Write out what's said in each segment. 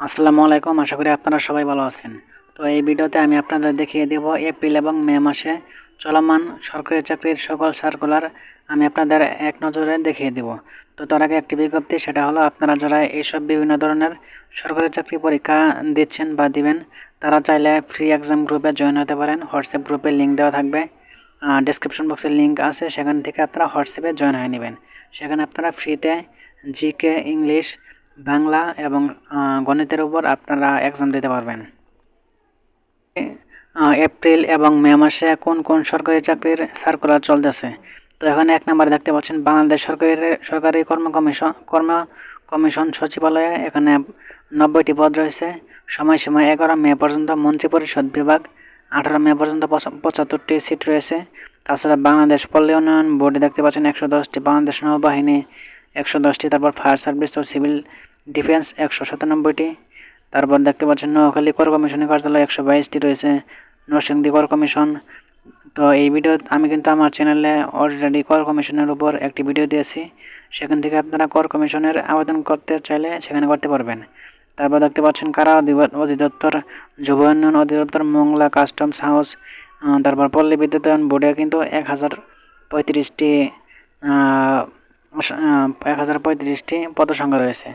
আসসালামু আলাইকুম, আশা করি আপনারা সবাই ভালো আছেন। তো এই ভিডিওতে আমি আপনাদের দেখিয়ে দেব এপ্রিল এবং মে মাসে চলমান সরকারি চাকরির সকল সার্কুলার আমি আপনাদের এক নজরে দেখিয়ে দেব। তো তার আগে একটি বিজ্ঞপ্তি, সেটা হলো আপনারা যারা এইসব বিভিন্ন ধরনের সরকারি চাকরি পরীক্ষা দিচ্ছেন বা দিবেন, তারা চাইলে ফ্রি এক্সাম গ্রুপে জয়েন হতে পারেন। হোয়াটসঅ্যাপ গ্রুপে লিঙ্ক দেওয়া থাকবে, ডেসক্রিপশন বক্সে লিঙ্ক আছে, সেখান থেকে আপনারা হোয়াটসঅ্যাপে জয়েন হয়ে নেবেন। সেখানে আপনারা ফ্রিতে জিকে, ইংলিশ, বাংলা এবং গণিতের উপর আপনারা এক্সাম দিতে পারবেন। এপ্রিল এবং মে মাসে কোন কোন সরকারি চাকরির সার্কুলার চলতেছে। তো এখানে এক নম্বরে দেখতে পাচ্ছেন বাংলাদেশ সরকারি কর্ম কমিশন সচিবালয়ে, এখানে 90টি পদ রয়েছে। সময়সীমা 11 মে পর্যন্ত। মন্ত্রিপরিষদ বিভাগ 18 মে পর্যন্ত 75টি সিট রয়েছে। তাছাড়া বাংলাদেশ পল্লী উন্নয়ন বোর্ডে দেখতে পাচ্ছেন 110টি, বাংলাদেশ নৌবাহিনী 110টি, তারপর ফায়ার সার্ভিস ও সিভিল ডিফেন্স 197টি। তারপর দেখতে পাচ্ছেন নোয়াখালী কর কমিশনের কার্যালয় 122টি রয়েছে, নরসিংদী কর কমিশন। তো এই ভিডিও আমি কিন্তু আমার চ্যানেলে অলরেডি কর কমিশনের উপর একটি ভিডিও দিয়েছি, সেখান থেকে আপনারা কর কমিশনের আবেদন করতে চাইলে সেখানে করতে পারবেন। তারপর দেখতে পাচ্ছেন কারা অধিদপ্তর, যুব উন্নয়ন অধিদপ্তর, মোংলা কাস্টমস হাউস, তারপর পল্লী বিদ্যুতায়ন বোর্ডে কিন্তু 1035টি পদসংখ্যা রয়েছে।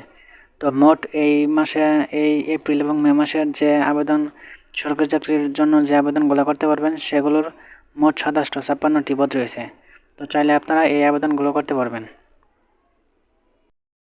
তো মোট এই মাসে, এই এপ্রিল এবং মে মাসে যে আবেদন, সরকারি চাকরির জন্য যে আবেদনগুলো করতে পারবেন, সেগুলোর মোট 2756টি পদ রয়েছে। তো চাইলে আপনারা এই আবেদনগুলো করতে পারবেন।